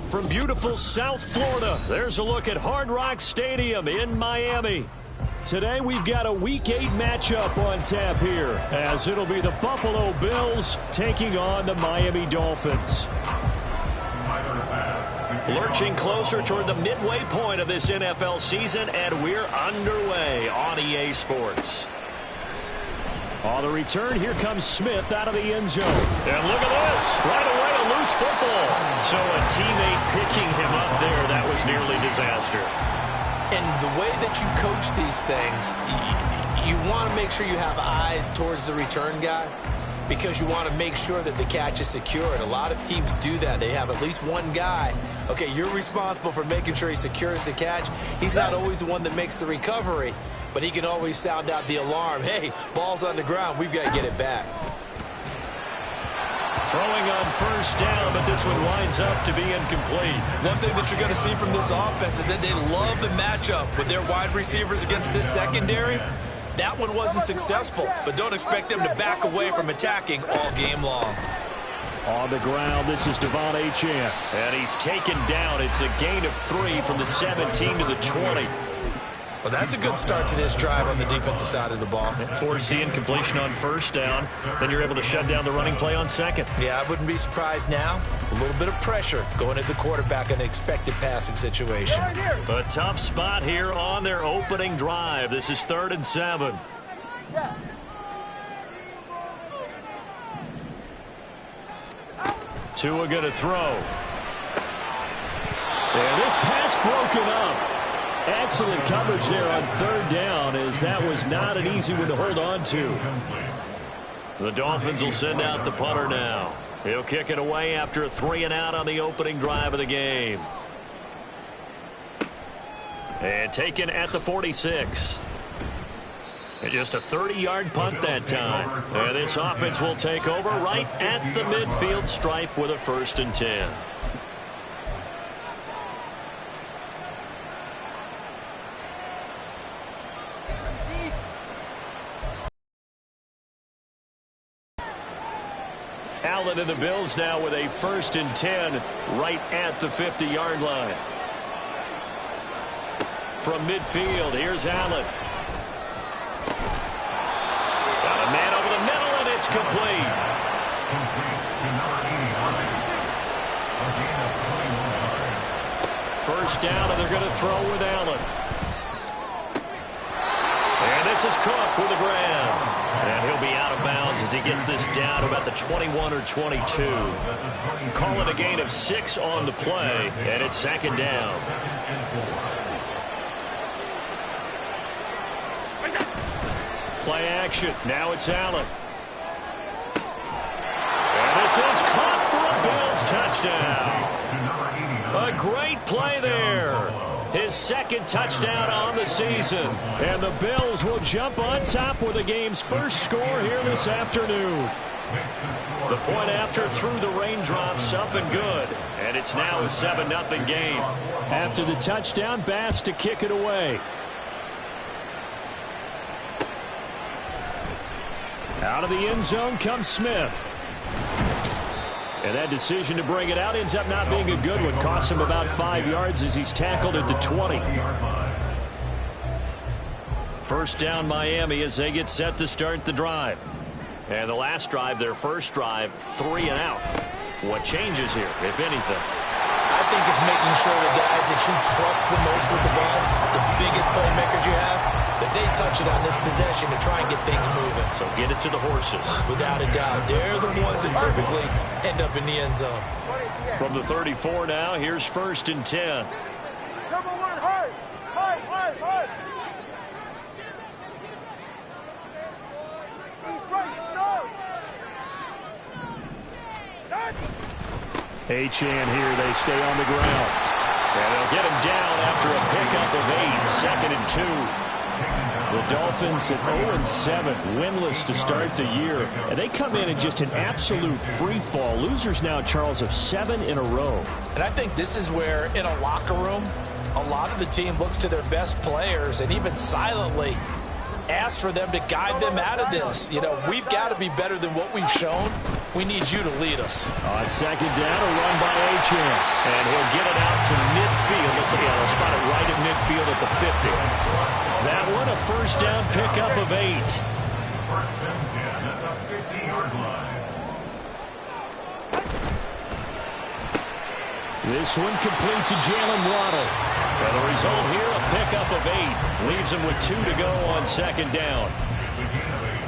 From beautiful South Florida, there's a look at Hard Rock Stadium in Miami. Today we've got a Week 8 matchup on tap here, as it'll be the Buffalo Bills taking on the Miami Dolphins. Lurching closer toward the midway point of this NFL season, and we're underway on EA Sports. On the return, here comes Smith out of the end zone. And look at this. Right away, a loose football. So a teammate picking him up there, that was nearly disaster. And the way that you coach these things, you want to make sure you have eyes towards the return guy, because you want to make sure that the catch is secured. A lot of teams do that. They have at least one guy. Okay, you're responsible for making sure he secures the catch. He's not always the one that makes the recovery, but he can always sound out the alarm. Hey, ball's on the ground. We've got to get it back. Throwing on first down, but this one winds up to be incomplete. One thing that you're going to see from this offense is that they love the matchup with their wide receivers against this secondary. That one wasn't successful, but don't expect them to back away from attacking all game long. On the ground, this is Devon Achane. And he's taken down. It's a gain of 3 from the 17 to the 20. Well, that's a good start to this drive on the defensive side of the ball. Forcing completion on first down. Then you're able to shut down the running play on second. Yeah, I wouldn't be surprised now. A little bit of pressure going at the quarterback in an expected passing situation. A tough spot here on their opening drive. This is 3rd and 7. Tua going to throw. And this pass broken up. Excellent coverage there on 3rd down, as that was not an easy one to hold on to. The Dolphins will send out the punter now. He'll kick it away after a 3-and-out on the opening drive of the game. And taken at the 46. And just a 30-yard punt that time. And this offense will take over right at the midfield stripe with a 1st and 10. Allen and the Bills now with a 1st and 10 right at the 50-yard line. From midfield, here's Allen. Got a man over the middle, and it's complete. First down, and they're going to throw with Allen. And this is Cook with the grab. And he'll be out of bounds as he gets this down to about the 21 or 22. Call it a gain of 6 on the play, and it's 2nd down. Play action. Now it's Allen. And this is caught for a Bills touchdown. A great play there. His 2nd touchdown on the season. And the Bills will jump on top with the game's first score here this afternoon. The point after through the raindrops, up and good. And it's now a 7-0 game. After the touchdown, Bass to kick it away. Out of the end zone comes Smith. And that decision to bring it out ends up not being a good one. Costs him about 5 yards as he's tackled at the 20. First down Miami as they get set to start the drive. And the last drive, their first drive, 3-and-out. What changes here, if anything? I think it's making sure the guys that you trust the most with the ball, the biggest playmakers you have, that they touch it on this possession to try and get things moving. So get it to the horses. Without a doubt. They're the ones that typically end up in the end zone. From the 34 now, here's 1st and 10. Number 1, hard. Achane here, they stay on the ground. And they'll get him down after a pickup of 8, 2nd and 2. The Dolphins at 0-7, winless to start the year. And they come in just an absolute free fall. Losers now, Charles, of 7 in a row. And I think this is where, in a locker room, a lot of the team looks to their best players and even silently asks for them to guide them out of this. You know, we've got to be better than what we've shown. We need you to lead us. On second down, a run by Achane. And he'll get it out to midfield. They'll spot it right at midfield at the 50. That one, a first down pickup of 8. First and 10 at the 50-yard line. This one complete to Jalen Waddle. And the result here, a pickup of 8. Leaves him with 2 to go on second down.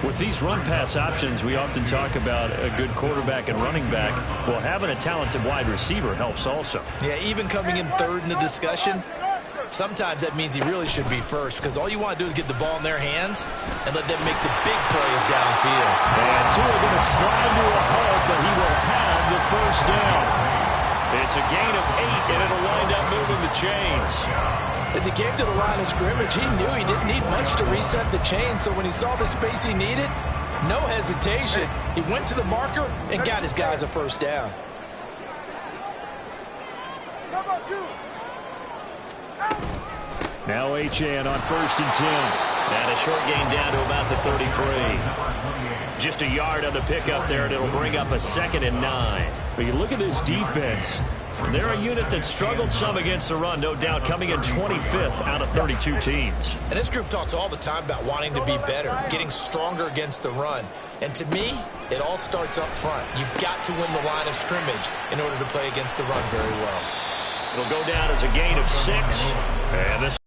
With these run-pass options, we often talk about a good quarterback and running back. Well, having a talented wide receiver helps also. Yeah, even coming in third in the discussion, sometimes that means he really should be first, because all you want to do is get the ball in their hands and let them make the big plays downfield. And Tua going to slide to a halt, but he will have the first down. It's a gain of 8, and it'll wind up moving the chains. As he came to the line of scrimmage, he knew he didn't need much to reset the chain, so when he saw the space he needed, no hesitation. He went to the marker and got his guys a first down. Now Achane on first and 10. And a short gain down to about the 33. Just a yard on the pickup there, and it'll bring up a 2nd and 9. But you look at this defense. They're a unit that struggled some against the run, no doubt, coming in 25th out of 32 teams. And this group talks all the time about wanting to be better, getting stronger against the run. And to me, it all starts up front. You've got to win the line of scrimmage in order to play against the run very well. It'll go down as a gain of 6. And this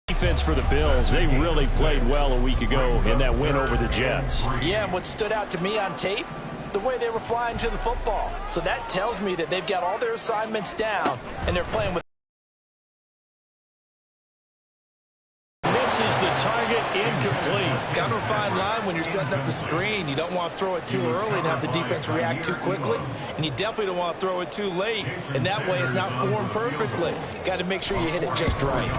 defense for the Bills, they really played well a week ago in that win over the Jets. Yeah, and what stood out to me on tape, the way they were flying to the football. So that tells me that they've got all their assignments down, and they're playing with. Misses the target, incomplete. Kind of a fine line when you're setting up the screen. You don't want to throw it too early and have the defense react too quickly, and you definitely don't want to throw it too late, and that way it's not formed perfectly. Got to make sure you hit it just right.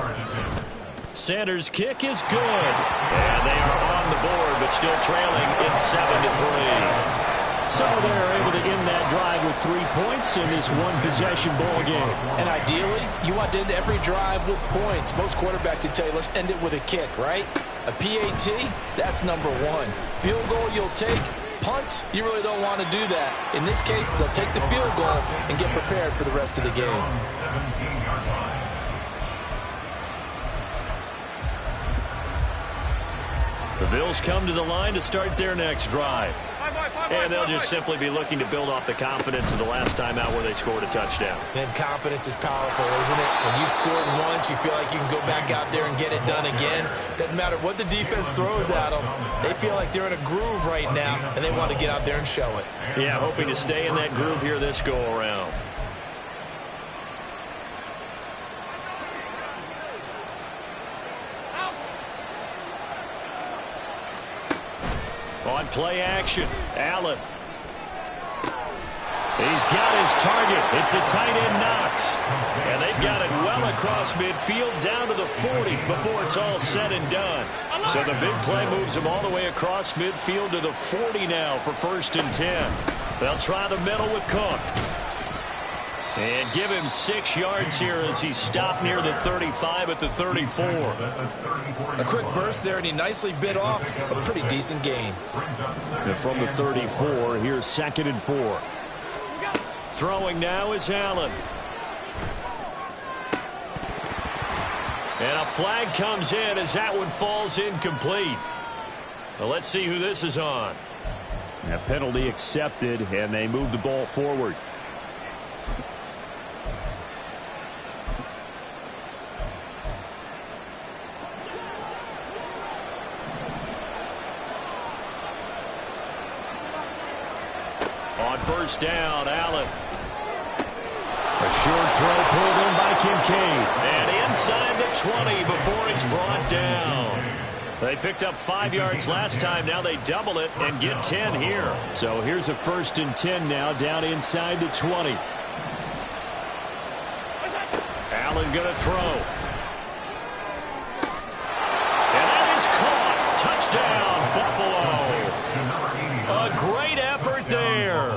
Sanders' kick is good, and they are on the board, but still trailing. It's 7-3. So they're able to end that drive with 3 points in this one-possession ball game. And ideally, you want to end every drive with points. Most quarterbacks would tell you, let's end it with a kick, right? A PAT, that's number 1. Field goal you'll take. Punts, you really don't want to do that. In this case, they'll take the field goal and get prepared for the rest of the game. The Bills come to the line to start their next drive. And they'll just simply be looking to build off the confidence of the last time out where they scored a touchdown. And confidence is powerful, isn't it? When you scored once, you feel like you can go back out there and get it done again. Doesn't matter what the defense throws at them. They feel like they're in a groove right now, and they want to get out there and show it. Yeah, hoping to stay in that groove here this go-around. On play action, Allen. He's got his target. It's the tight end Knox. And they've got it well across midfield down to the 40 before it's all said and done. So the big play moves him all the way across midfield to the 40 now for first and 10. They'll try the middle with Cook. And give him 6 yards here as he stopped near the 35 at the 34. A quick burst there, and he nicely bit off a pretty decent gain. And from the 34, here's 2nd and 4. Throwing now is Allen. And a flag comes in as that one falls incomplete. Well, let's see who this is on. A penalty accepted, and they move the ball forward. On first down, Allen. A short throw pulled in by Kincaid. And inside the 20 before it's brought down. They picked up 5 yards last time. Now they double it and get 10 here. So here's a first and 10 now down inside the 20. Allen going to throw. And that is caught. Touchdown, Buffalo. A great effort there.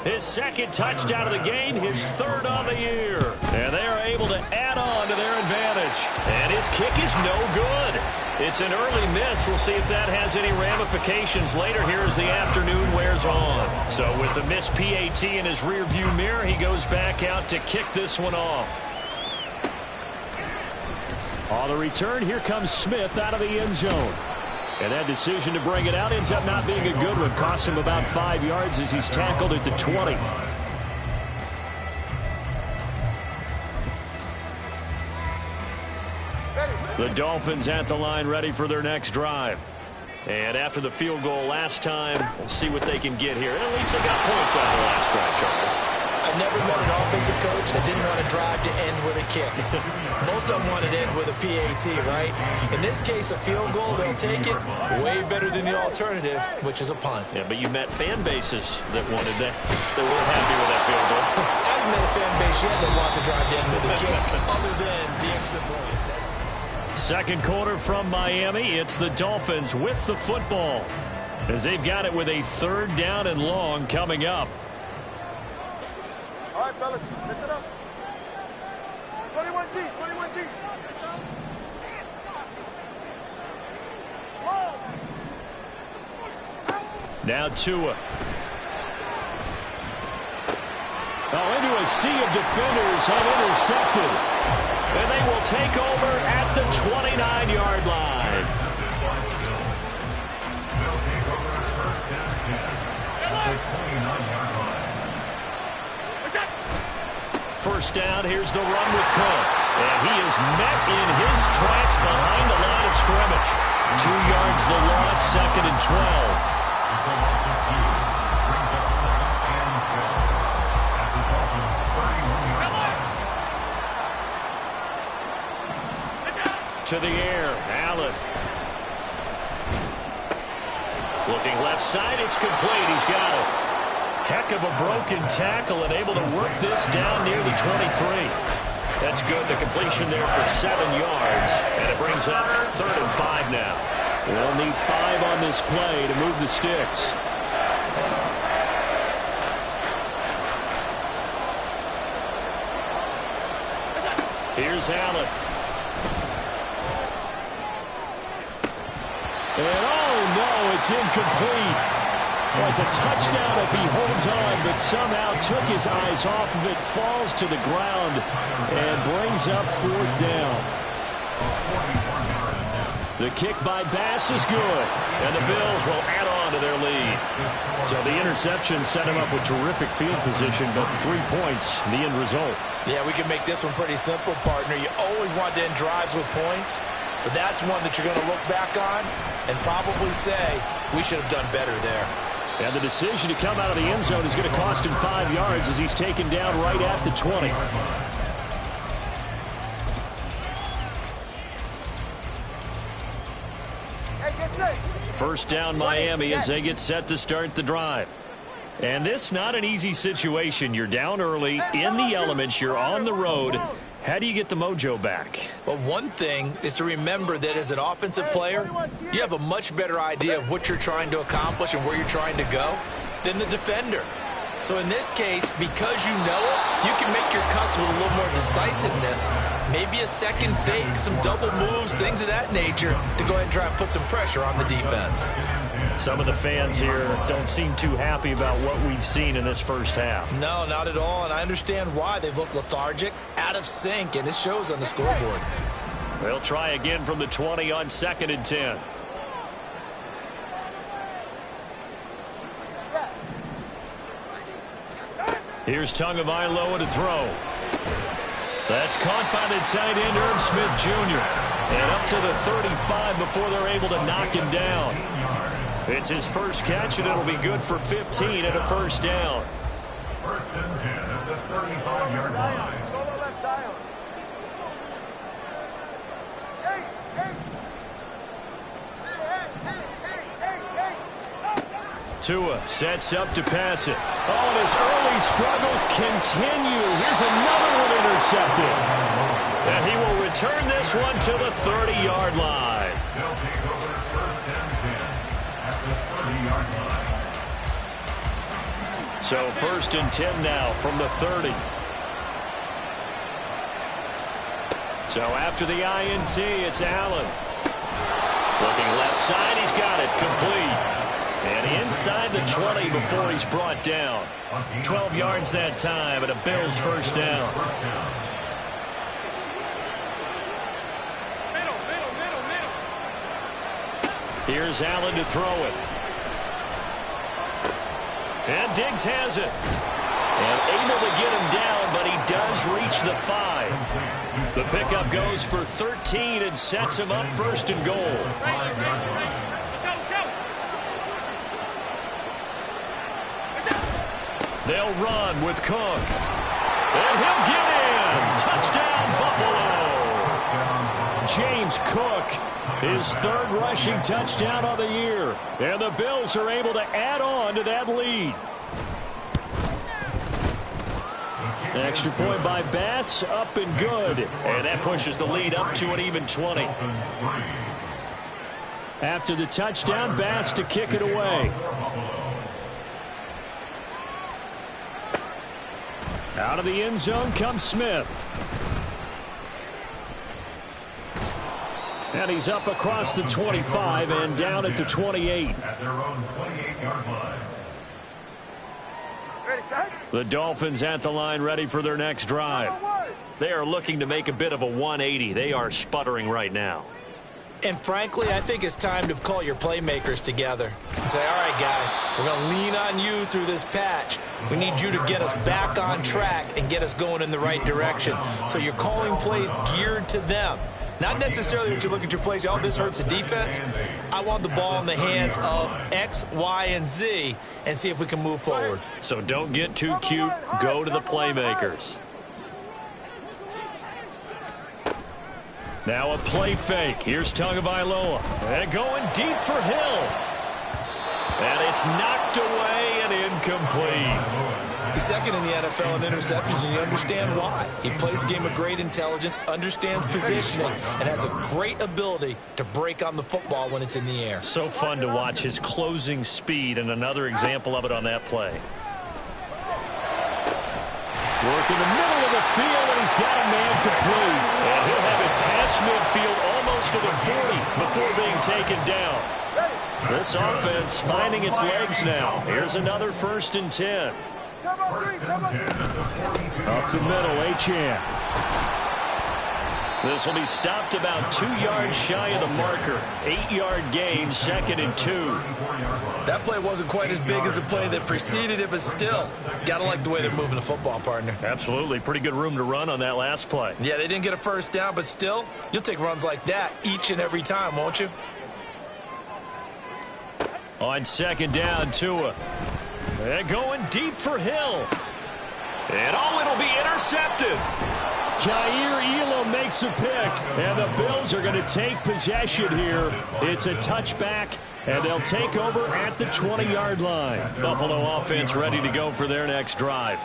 His second touchdown of the game, his 3rd on the year. And they are able to add on to their advantage. And his kick is no good. It's an early miss. We'll see if that has any ramifications later here as the afternoon wears on. So with the missed PAT in his rearview mirror, he goes back out to kick this one off. On the return, here comes Smith out of the end zone. And that decision to bring it out ends up not being a good one. Costs him about 5 yards as he's tackled at the 20. The Dolphins at the line ready for their next drive. And after the field goal last time, we'll see what they can get here. And at least they got points out of the last drive, Charles. I've never met an offensive coach that didn't want to drive to end with a kick. Most of them want to end with a PAT, right? In this case, a field goal, they'll take it way better than the alternative, which is a punt. Yeah, but you met fan bases that wanted that. They weren't happy with that field goal. I haven't met a fan base yet that wants to drive to end with a kick, other than the extra point. Second quarter from Miami. It's the Dolphins with the football as they've got it with a 3rd down and long coming up. All right, fellas, listen up. 21G, 21G. Now Tua. Into a sea of defenders and intercepted. And they will take over at the 29-yard line. They'll take over first down and 10 at the 29-yard line. First down, here's the run with Cook. And he is met in his tracks behind the line of scrimmage. 2 yards the loss, 2nd and 12. It's a loss of 2. Brings up 2nd and 12 at the Dolphins' 31-yard line. To the air, Allen. Looking left side, it's complete. He's got it. Heck of a broken tackle and able to work this down near the 23. That's good. The completion there for 7 yards. And it brings up 3rd and 5 now. We'll need 5 on this play to move the sticks. Here's Allen. And oh no, it's incomplete. Well, it's a touchdown if he holds on, but somehow took his eyes off of it, falls to the ground, and brings up 4th down. The kick by Bass is good, and the Bills will add on to their lead. So the interception set him up with terrific field position, but 3 points, the end result. Yeah, we can make this one pretty simple, partner. You always want to end drives with points. But that's one that you're going to look back on and probably say, we should have done better there. And the decision to come out of the end zone is going to cost him 5 yards as he's taken down right at the 20. Hey, get set. First down Miami as they get set to start the drive. And this not an easy situation. You're down early, in the elements, you're on the road. How do you get the mojo back? Well, one thing is to remember that as an offensive player, you have a much better idea of what you're trying to accomplish and where you're trying to go than the defender. So in this case, because you know it, you can make your cuts with a little more decisiveness, maybe a second fake, some double moves, things of that nature to go ahead and try and put some pressure on the defense. Some of the fans here don't seem too happy about what we've seen in this first half. No, not at all, and I understand why. They've looked lethargic, out of sync, and it shows on the scoreboard. They'll try again from the 20 on 2nd and 10. Here's Tagovailoa to throw. That's caught by the tight end, Herb Smith Jr. And up to the 35 before they're able to knock him down. It's his first catch, and it'll be good for 15 and a first down. First and 10 at the 35-yard line. Go to the left side. Hey, hey. Tua sets up to pass it. Oh, and his early struggles continue. Here's another one intercepted. And he will return this one to the 30-yard line. They'll take over first and 10 at the 30-yard line. So first and 10 now from the 30. So after the INT, it's Allen. Looking left side, he's got it, complete. And inside the 20 before he's brought down. 12 yards that time, and a Bills first down. Here's Allen to throw it. And Diggs has it. And able to get him down, but he does reach the 5. The pickup goes for 13 and sets him up first and goal. They'll run with Cook. And he'll get in. Touchdown, Buffalo. James Cook, his third rushing touchdown of the year. And the Bills are able to add on to that lead. Extra point by Bass, up and good. And that pushes the lead up to an even 20. After the touchdown, Bass to kick it away. Out of the end zone comes Smith. And he's up across the 25 and down at the 28. At their own 28-yard line. The Dolphins at the line, ready for their next drive. They are looking to make a bit of a 180. They are sputtering right now. And frankly, I think it's time to call your playmakers together and say, all right, guys, we're going to lean on you through this patch. We need you to get us back on track and get us going in the right direction. So you're calling plays geared to them. Not necessarily when you look at your plays, oh, this hurts the defense. I want the ball in the hands of X, Y, and Z and see if we can move forward. So don't get too cute. Go to the playmakers. Now a play fake. Here's Tagovailoa. And going deep for Hill. And it's knocked away and incomplete. He's second in the NFL in interceptions, and you understand why. He plays a game of great intelligence, understands positioning, and has a great ability to break on the football when it's in the air. So fun to watch his closing speed, and another example of it on that play. Work in the middle of the field, and he's got a man complete. And he'll have it past midfield almost to the 40 before being taken down. This offense finding its legs now. Here's another 1st and 10. Up the middle, Achane. This will be stopped about 2 yards shy of the marker. 8-yard gain, 2nd and 2. That play wasn't quite as big as the play that preceded it, but still, got to like the way they're moving the football, partner. Absolutely. Pretty good room to run on that last play. Yeah, they didn't get a first down, but still, you'll take runs like that each and every time, won't you? On 2nd down, Tua. And going deep for Hill. And it'll be intercepted. Jair Elam makes a pick, and the Bills are going to take possession here. It's a touchback, and they'll take over at the 20-yard line. Buffalo offense ready to go for their next drive.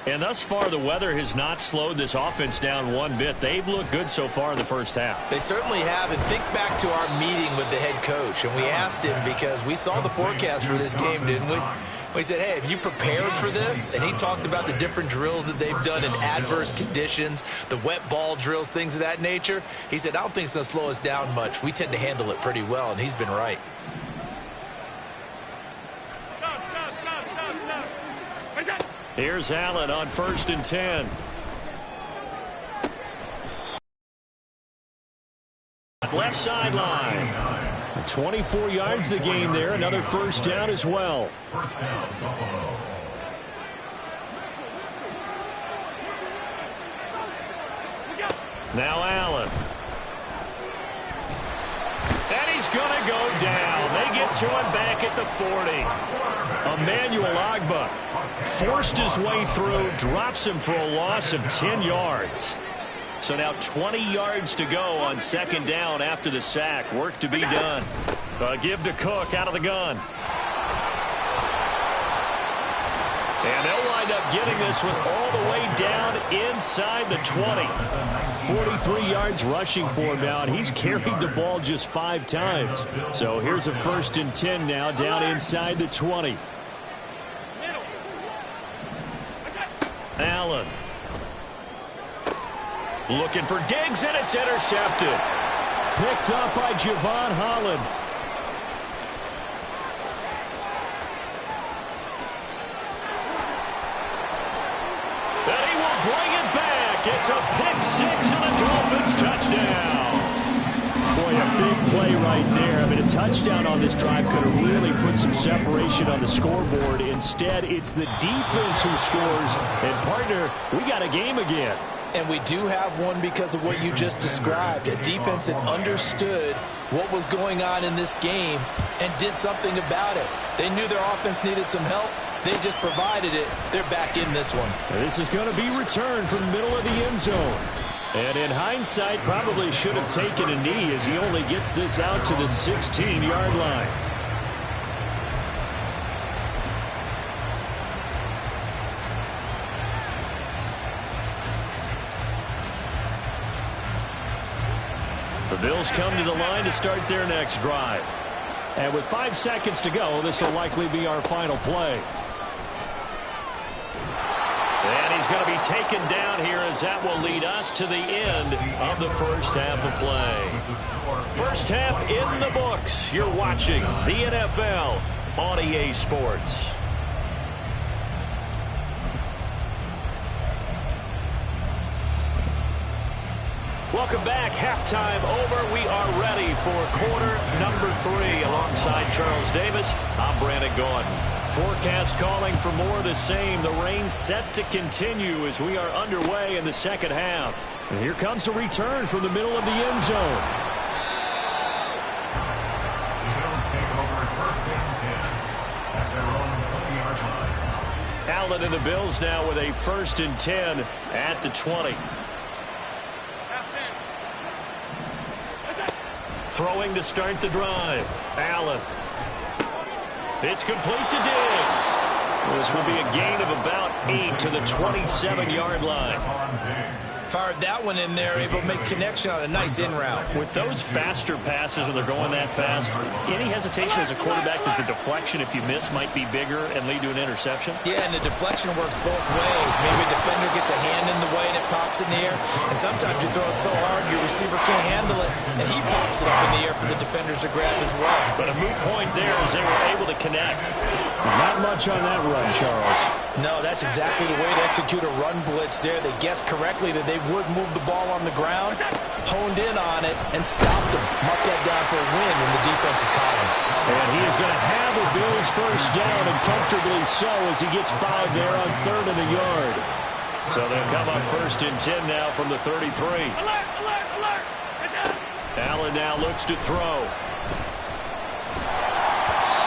And thus far, the weather has not slowed this offense down one bit. They've looked good so far in the first half. They certainly have. And think back to our meeting with the head coach. And we asked him because we saw the forecast for this game, didn't we? We said, hey, have you prepared for this? And he talked about the different drills that they've done in adverse conditions, the wet ball drills, things of that nature. He said, I don't think it's going to slow us down much. We tend to handle it pretty well, and he's been right. Here's Allen on 1st and 10. Left sideline. 24 yards the gain there. Another first down as well. First down, Buffalo. Now Allen. And he's going to go down. They get to him back at the 40. Emmanuel Ogbah forced his way through, drops him for a loss of 10 yards. So now 20 yards to go on 2nd down after the sack. Work to be done. Give to Cook out of the gun. And they'll wind up getting this one all the way down inside the 20. 43 yards rushing for him now, and he's carried the ball just 5 times. So here's a 1st and 10 now down inside the 20. Allen. Looking for Diggs, and it's intercepted. Picked up by Javon Holland. And he will bring it back. It's a pick six and a Dolphins touchdown. Boy, a big play right there. I mean, a touchdown on this drive could have really put some separation on the scoreboard. Instead, it's the defense who scores. And, partner, we got a game again. And we do have one because of what you just described. A defense that understood what was going on in this game and did something about it. They knew their offense needed some help. They just provided it. They're back in this one. This is going to be returned from the middle of the end zone. And in hindsight, probably should have taken a knee as he only gets this out to the 16-yard line. The Bills come to the line to start their next drive. And with 5 seconds to go, this will likely be our final play. And he's going to be taken down here as that will lead us to the end of the first half of play. First half in the books. You're watching the NFL on EA Sports. Welcome back. Halftime over. We are ready for quarter number 3. Alongside Charles Davis, I'm Brandon Gordon. Forecast calling for more of the same. The rain set to continue as we are underway in the second half. And here comes a return from the middle of the end zone. The Bills take over first and 10 at their own 20-yard line. Allen and the Bills now with a 1st and 10 at the 20. Throwing to start the drive. Allen. It's complete to Diggs. This will be a gain of about 8 to the 27-yard line. Fired that one in there, able to make connection on a nice in route. With those faster passes when they're going that fast, any hesitation as a quarterback that the deflection, if you miss, might be bigger and lead to an interception? Yeah, and the deflection works both ways. Maybe a defender gets a hand in the way and it pops in the air. And sometimes you throw it so hard your receiver can't handle it, and he pops it up in the air for the defenders to grab as well. But a moot point there as they were able to connect. Not much on that run, Charles. No, that's exactly the way to execute a run blitz there. They guessed correctly that they would move the ball on the ground, honed in on it, and stopped him. Mark that down for a win in the defense's column. And he is going to have a Bills first down, and comfortably so as he gets 5 there on 3rd and a yard. So they'll come up 1st and 10 now from the 33. Alert, alert, alert. Allen now looks to throw.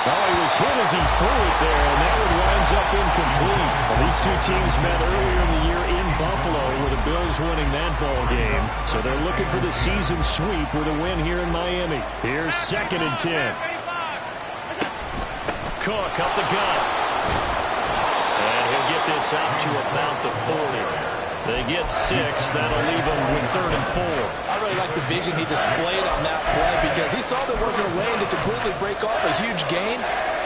Oh, he was hit as he threw it there, and that one winds up incomplete. Well, these two teams met earlier in the year in Buffalo, with the Bills winning that ball game. So they're looking for the season sweep with a win here in Miami. Here's 2nd and 10. Cook up the gut. And he'll get this out to about the 40. They get 6. That'll leave them with 3rd and 4. I really like the vision he displayed on that play because he saw there wasn't a lane to completely break off a huge gain.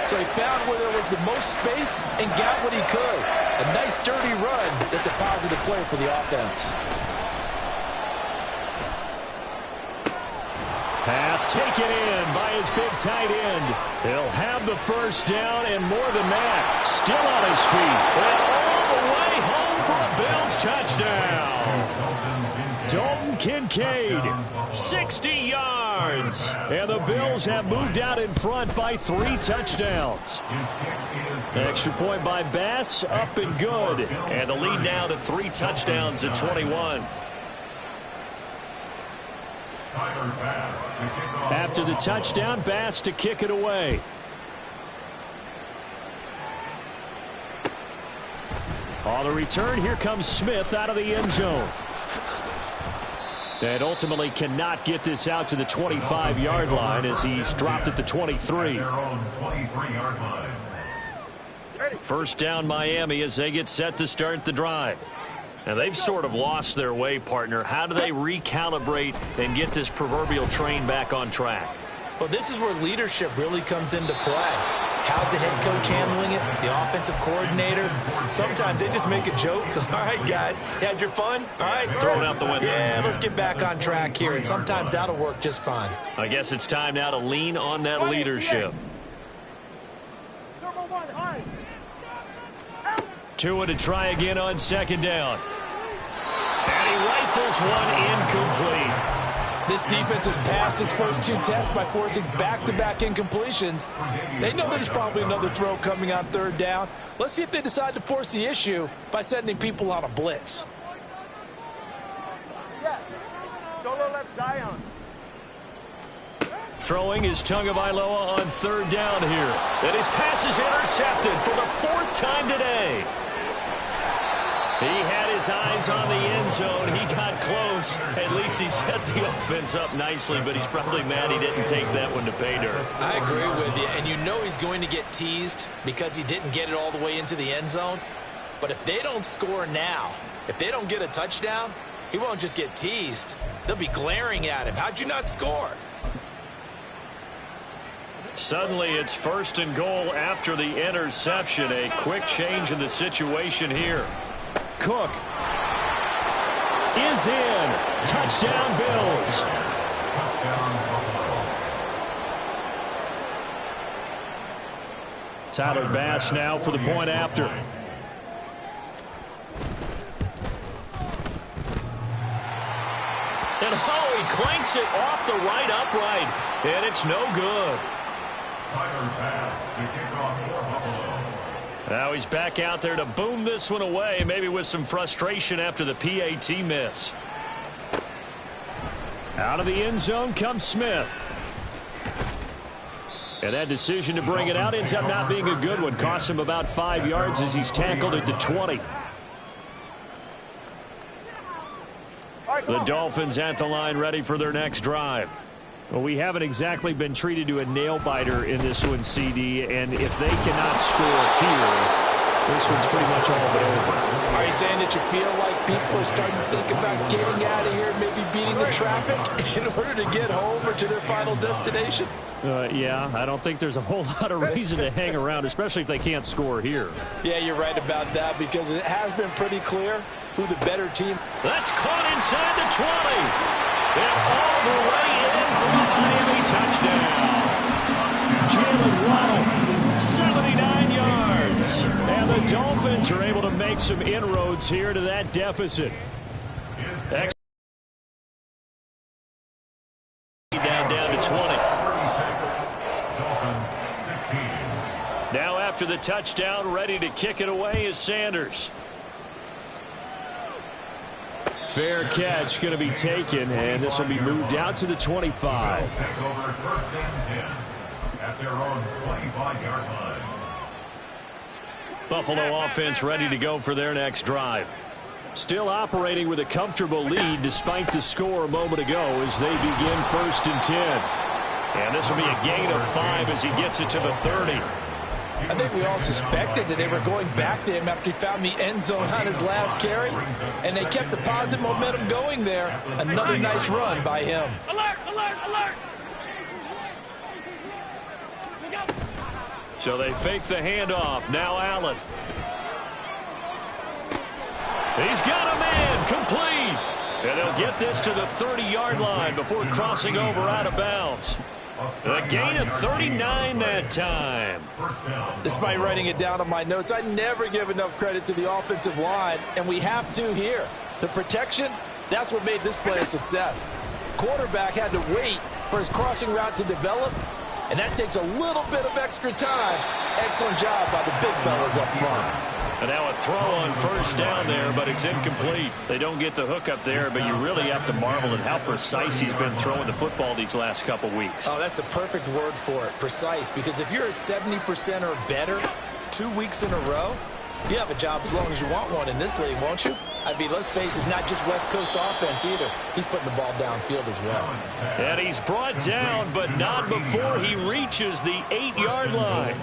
So he found where there was the most space and got what he could. A nice, dirty run that's a positive play for the offense. Pass taken in by his big tight end. He'll have the first down and more than that. Still on his feet. And all the way home for a Bills touchdown. Dalton Kincaid, 60 yards. And the Bills have moved out in front by 3 touchdowns. Extra point by Bass, up and good. And the lead now to 3 touchdowns at 21. After the touchdown, Bass to kick it away. On the return, here comes Smith out of the end zone. And ultimately cannot get this out to the 25-yard line as he's dropped at the 23. First down Miami as they get set to start the drive. Now they've sort of lost their way, partner. How do they recalibrate and get this proverbial train back on track? Well, this is where leadership really comes into play. How's the head coach handling it? The offensive coordinator? Sometimes they just make a joke. All right, guys, you had your fun? All right, throw it out the window. Yeah, let's get back on track here, and sometimes that'll work just fine. I guess it's time now to lean on that leadership. Tua to try again on second down. And he rifles one incomplete. This defense has passed its first 2 tests by forcing back-to-back incompletions. They know there's probably another throw coming on third down. Let's see if they decide to force the issue by sending people on a blitz. Solo left Zion. Throwing is Tagovailoa on third down here. And his pass is intercepted for the 4th time today. He had his eyes on the end zone. He got close. At least he set the offense up nicely, but he's probably mad he didn't take that one to pay dirt. I agree with you, and you know he's going to get teased because he didn't get it all the way into the end zone. But if they don't score now, if they don't get a touchdown, he won't just get teased. They'll be glaring at him. How'd you not score? Suddenly it's 1st and goal after the interception. A quick change in the situation here. Cook is in. Touchdown, Bills. Tyler Bass now for the point after. And he clanks it off the right upright, and it's no good. Tyler Bass to kick off for Buffalo. Now he's back out there to boom this one away, maybe with some frustration after the PAT miss. Out of the end zone comes Smith. And that decision to bring it out ends up not being a good one. Cost him about 5 yards as he's tackled at the 20. The Dolphins at the line ready for their next drive. Well, we haven't exactly been treated to a nail-biter in this one, CD, and if they cannot score here, this one's pretty much all but over. Are you saying that you feel like people are starting to think about getting out of here, maybe beating the traffic in order to get home or to their final destination? Yeah, I don't think there's a whole lot of reason to hang around, especially if they can't score here. Yeah, you're right about that because it has been pretty clear who the better team. That's caught inside the 20. And all the way in for the Miami touchdown. Jalen Waddle, 79 yards. And the Dolphins are able to make some inroads here to that deficit. Down to 20. Now after the touchdown, ready to kick it away is Sanders. Fair catch going to be taken, and this will be moved out to the 25. Buffalo offense ready to go for their next drive. Still operating with a comfortable lead despite the score a moment ago as they begin 1st and 10. And this will be a gain of 5 as he gets it to the 30. I think we all suspected that they were going back to him after he found the end zone on his last carry, and they kept the positive momentum going there. Another nice run by him. Alert, alert, alert. So they fake the handoff. Now Allen. He's got a man complete. And they'll get this to the 30-yard line before crossing over out of bounds. A gain of 39 that time. Despite writing it down on my notes, I never give enough credit to the offensive line, and we have to here. The protection, that's what made this play a success. Quarterback had to wait for his crossing route to develop, and that takes a little bit of extra time. Excellent job by the big fellas up front. And now a throw on 1st down there, but it's incomplete. They don't get the hook up there, but you really have to marvel at how precise he's been throwing the football these last couple weeks. Oh, that's the perfect word for it, precise, because if you're at 70% or better 2 weeks in a row, you have a job as long as you want one in this league, won't you? I mean, let's face it, it's not just West Coast offense either. He's putting the ball downfield as well. And he's brought down, but not before he reaches the 8-yard line.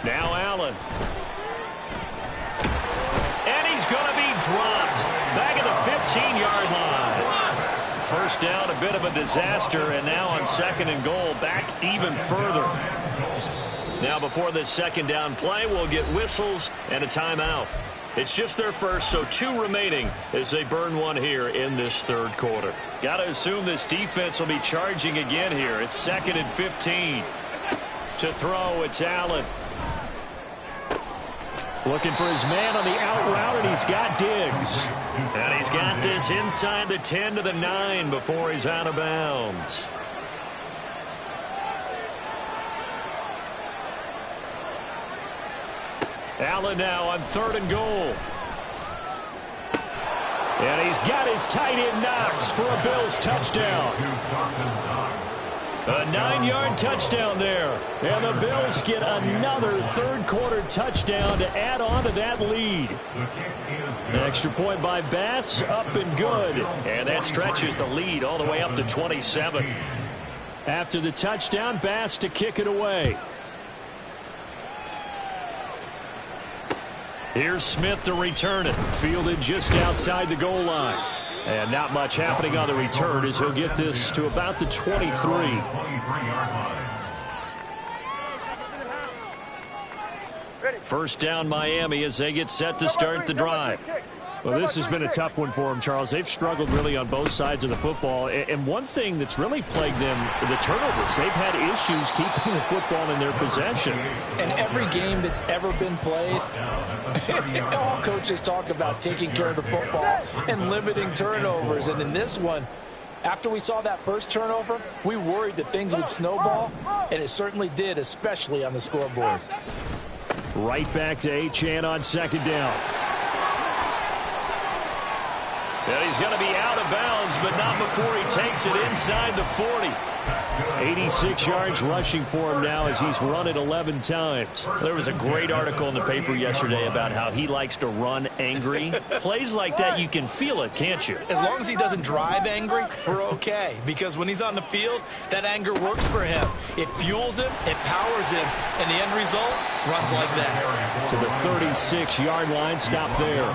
Now Allen. And he's going to be dropped. Back at the 15-yard line. First down, a bit of a disaster, and now on 2nd and goal, back even further. Now before this 2nd down play, we'll get whistles and a timeout. It's just their first, so 2 remaining as they burn one here in this 3rd quarter. Got to assume this defense will be charging again here. It's 2nd and 15. To throw, it's Allen. Looking for his man on the out route, and he's got Diggs. And he's got this inside the 10 to the 9 before he's out of bounds. Allen now on 3rd and goal. And he's got his tight end Knox for a Bills touchdown. A 9-yard touchdown there. And the Bills get another 3rd quarter touchdown to add on to that lead. An extra point by Bass, up and good. And that stretches the lead all the way up to 27. After the touchdown, Bass to kick it away. Here's Smith to return it. Fielded just outside the goal line. And not much happening on the return as he'll get this to about the 23. First down Miami as they get set to start the drive. Well, this has been a tough one for them, Charles. They've struggled really on both sides of the football. And one thing that's really plagued them, the turnovers. They've had issues keeping the football in their possession. And every game that's ever been played, all coaches talk about taking care of the football and limiting turnovers. And in this one, after we saw that first turnover, we worried that things would snowball, and it certainly did, especially on the scoreboard. Right back to Achane on 2nd down. And he's going to be out of bounds, but not before he takes it inside the 40. 86 yards rushing for him now as he's run it 11 times. There was a great article in the paper yesterday about how he likes to run angry. Plays like that, you can feel it, can't you? As long as he doesn't drive angry, we're okay. Because when he's on the field, that anger works for him. It fuels him, it powers him, and the end result runs like that. To the 36-yard line, stop there.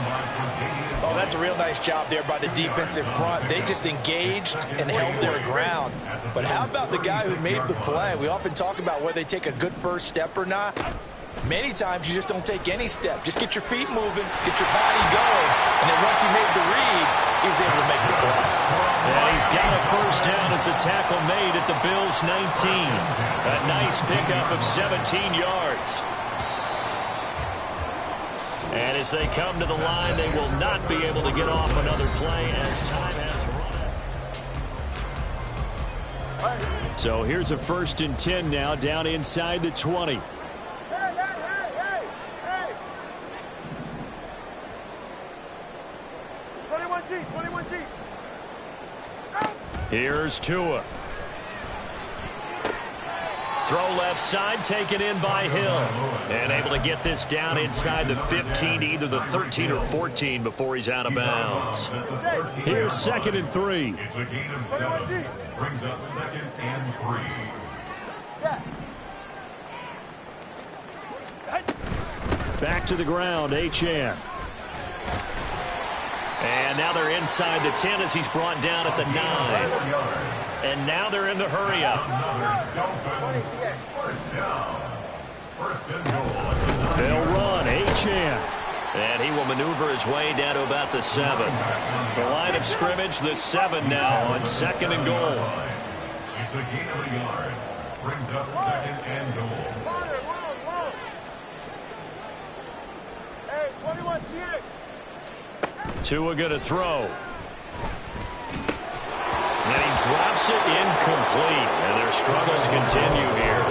Oh, that's a real nice job there by the defensive front. They just engaged and held their ground. But how about the guy who made the play? We often talk about whether they take a good first step or not. Many times you just don't take any step. Just get your feet moving, get your body going, and then once he made the read, he was able to make the play. And he's got a first down as the tackle made at the Bills' 19. A nice pickup of 17 yards. And as they come to the line, they will not be able to get off another play as time has run. So here's a 1st and 10 now, down inside the 20. Hey! 21G. Here's Tua. Throw left side, taken in by Hill. And able to get this down inside the 15, either the 13 or 14 before he's out of bounds. Here's 2nd and 3. It's a gain of 7. Brings up 2nd and 3. Back to the ground, Achane. And now they're inside the 10 as he's brought down at the 9. And now they're in the hurry up. They'll run, Achane. And he will maneuver his way down to about the 7. The line of scrimmage, the 7 now on 2nd and goal. It's a gain of a yard. Brings up 2nd and goal. Hey, 21G. Tua going to throw. And he drops it incomplete. And their struggles continue here.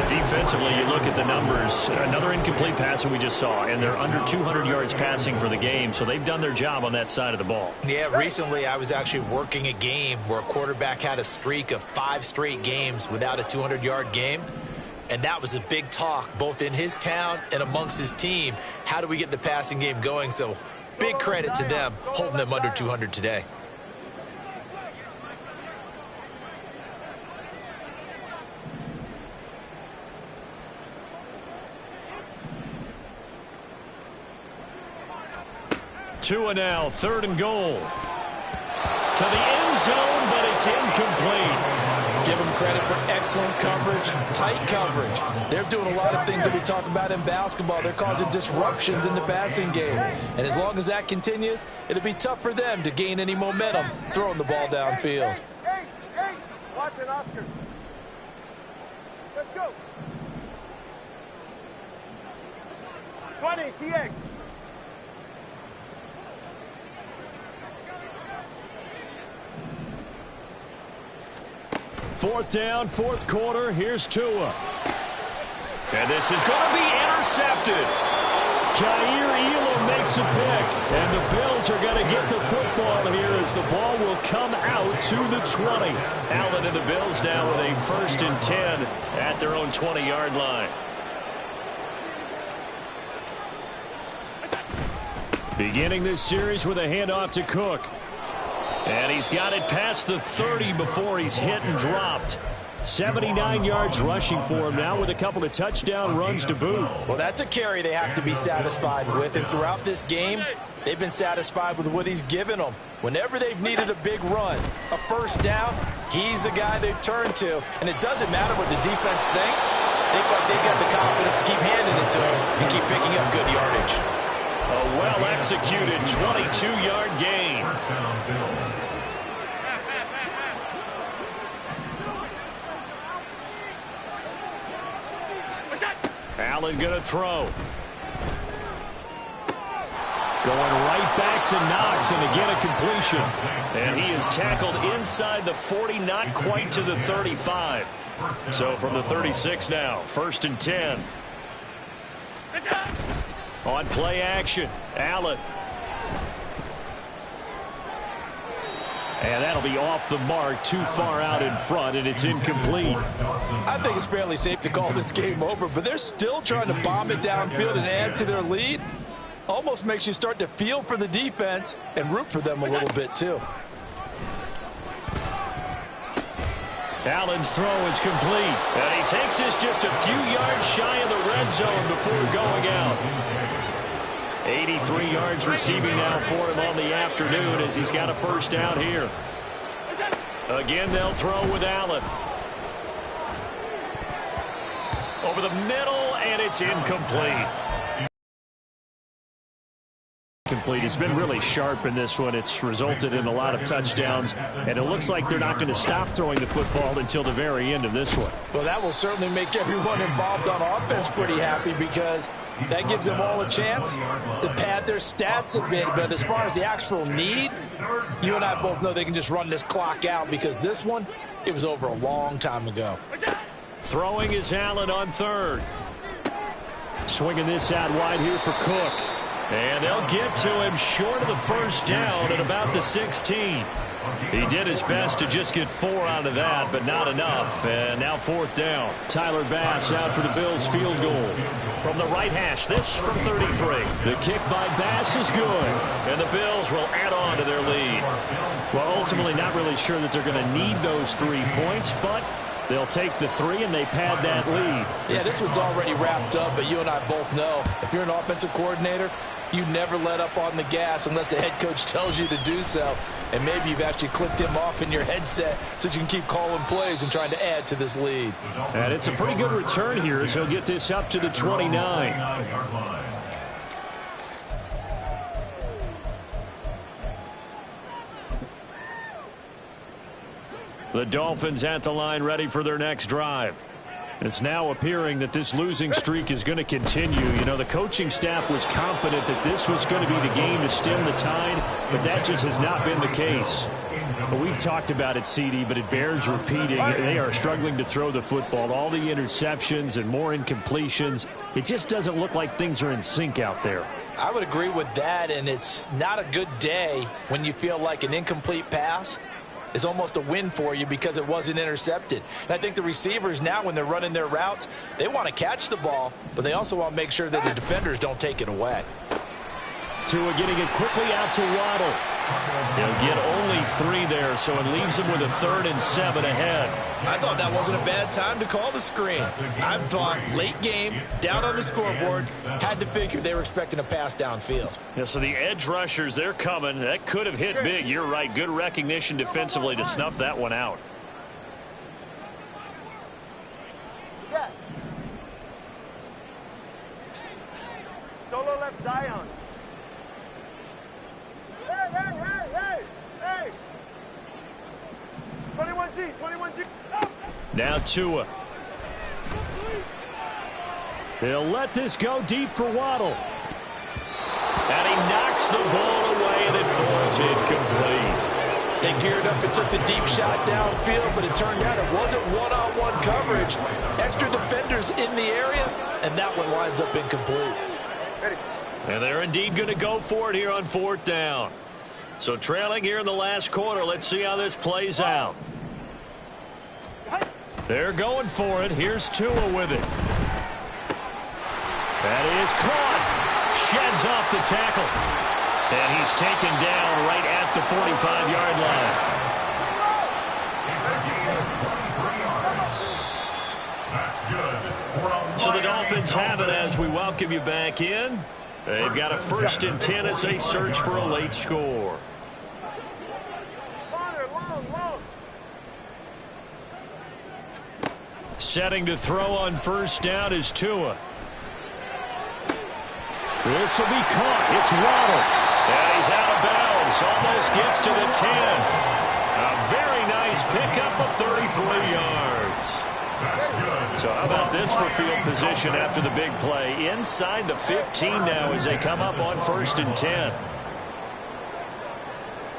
Defensively, you look at the numbers. Another incomplete pass that we just saw. And they're under 200 yards passing for the game. So they've done their job on that side of the ball. Yeah, recently I was actually working a game where a quarterback had a streak of 5 straight games without a 200-yard game. And that was a big talk, both in his town and amongst his team. How do we get the passing game going? So big credit to them, holding them under 200 today. Tua now, 3rd and goal. to the end zone, but it's incomplete. Give them credit for excellent coverage, tight coverage. They're doing a lot of things that we talk about in basketball. They're causing disruptions in the passing game. And as long as that continues, it'll be tough for them to gain any momentum throwing the ball downfield. Hey, Watson, Oscar. Let's go. 20, TX. Fourth down, fourth quarter. Here's Tua. And this is going to be intercepted. Jair Elam makes a pick. And the Bills are going to get the football here as the ball will come out to the 20. Allen and the Bills now with a 1st and 10 at their own 20-yard line. Beginning this series with a handoff to Cook. And he's got it past the 30 before he's hit and dropped. 79 yards rushing for him now with a couple of touchdown runs to boot. Well, that's a carry they have to be satisfied with. And throughout this game, they've been satisfied with what he's given them. Whenever they've needed a big run, a first down, he's the guy they've turned to. And it doesn't matter what the defense thinks. They feel like they've got the confidence to keep handing it to him and keep picking up good yardage. A well-executed 22-yard gain. Allen going to throw. Going right back to Knox, and again a completion. And he is tackled inside the 40, not quite to the 35. So from the 36 now, 1st and 10. On play action, Allen. And that'll be off the mark, too far out in front, and it's incomplete. I think it's fairly safe to call this game over, but they're still trying to bomb it downfield and add to their lead. Almost makes you start to feel for the defense and root for them a little bit, too. Allen's throw is complete, and he takes this just a few yards shy of the red zone before going out. 83 yards receiving now for him on the afternoon as he's got a first down here. Again, they'll throw with Allen. Over the middle, and it's incomplete. Complete. It's been really sharp in this one. It's resulted in a lot of touchdowns, and it looks like they're not going to stop throwing the football until the very end of this one. Well, that will certainly make everyone involved on offense pretty happy because that gives them all a chance to pad their stats a bit. But as far as the actual need, you and I both know they can just run this clock out because this one, it was over a long time ago. Throwing is Allen on 3rd. Swinging this out wide here for Cook. And they'll get to him short of the first down at about the 16. He did his best to just get 4 out of that, but not enough. And now 4th down. Tyler Bass out for the Bills field goal. From the right hash, this from 33. The kick by Bass is good. And the Bills will add on to their lead. Well, ultimately not really sure that they're going to need those 3 points, but they'll take the 3 and they pad that lead. Yeah, this one's already wrapped up, but you and I both know if you're an offensive coordinator, you never let up on the gas unless the head coach tells you to do so. And maybe you've actually clicked him off in your headset so you can keep calling plays and trying to add to this lead. And it's a pretty good return here as he'll get this up to the 29. The Dolphins at the line ready for their next drive. It's now appearing that this losing streak is going to continue. You know, the coaching staff was confident that this was going to be the game to stem the tide, but that just has not been the case. But we've talked about it, CD, but it bears repeating. They are struggling to throw the football. All the interceptions and more incompletions. It just doesn't look like things are in sync out there. I would agree with that, and it's not a good day when you feel like an incomplete pass is almost a win for you because it wasn't intercepted. And I think the receivers now, when they're running their routes, they want to catch the ball, but they also want to make sure that the defenders don't take it away. Tua getting it quickly out to Waddle. He'll get only 3 there, so it leaves him with a 3rd and 7 ahead. I thought that wasn't a bad time to call the screen. I thought late game, down on the scoreboard, had to figure they were expecting a pass downfield. Yeah, so the edge rushers, they're coming. That could have hit big. You're right. Good recognition defensively to snuff that one out. Solo left Zion. Hey! 21G. Now Tua. He'll let this go deep for Waddle. And he knocks the ball away, and it falls incomplete. They geared up and took the deep shot downfield, but it turned out it wasn't one-on-one coverage. Extra defenders in the area, and that one winds up incomplete. And they're indeed going to go for it here on 4th down. So trailing here in the last quarter. Let's see how this plays out. They're going for it. Here's Tua with it. That is caught. Sheds off the tackle. And he's taken down right at the 45-yard line. So the Dolphins have it as we welcome you back in. They've got a 1st and 10 as they search for a late score. Setting to throw on 1st down is Tua. This will be caught. It's Waddle. And he's out of bounds. Almost gets to the 10. A very nice pickup of 33 yards. So how about this for field position after the big play? Inside the 15 now as they come up on 1st and 10.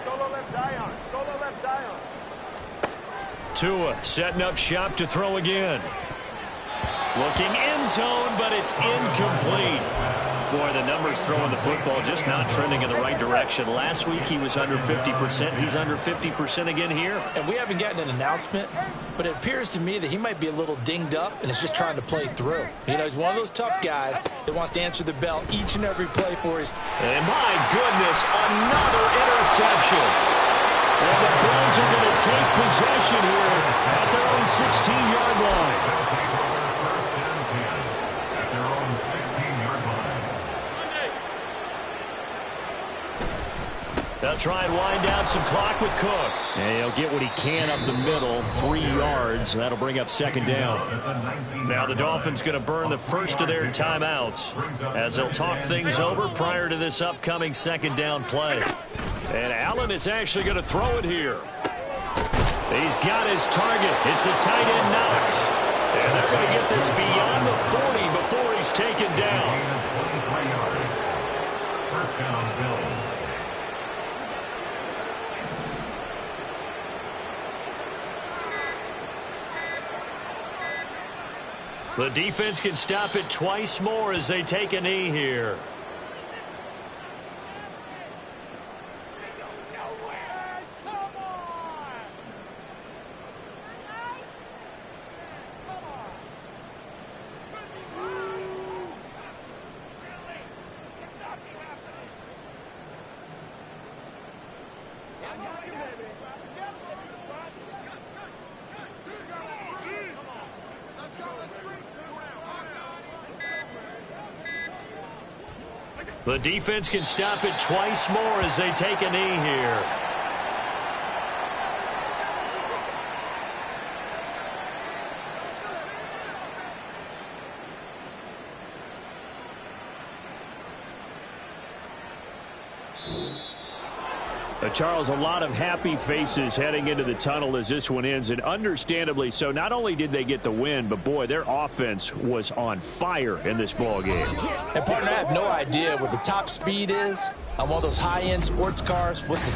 Solo left Zion. Tua setting up shop to throw again. Looking end zone, but it's incomplete. Boy, the numbers throwing the football just not trending in the right direction. Last week he was under 50%. He's under 50% again here. And we haven't gotten an announcement, but it appears to me that he might be a little dinged up and is just trying to play through. You know, he's one of those tough guys that wants to answer the bell each and every play for his... And my goodness, another interception. And the Bills are going to take possession here at their own 16-yard line. They'll try and wind down some clock with Cook. And he'll get what he can up the middle, 3 yards. That'll bring up 2nd down. Now the Dolphins going to burn the first of their timeouts as they'll talk things over prior to this upcoming 2nd down play. And Allen is actually going to throw it here. He's got his target. It's the tight end Knox. And they're going to get this beyond the 40 before he's taken down. 1st down, Bills. The defense can stop it twice more as they take a knee here. The defense can stop it twice more as they take a knee here. Charles, a lot of happy faces heading into the tunnel as this one ends, and understandably so. Not only did they get the win, but boy, their offense was on fire in this ball game. And partner, I have no idea what the top speed is on one of those high-end sports cars. What's the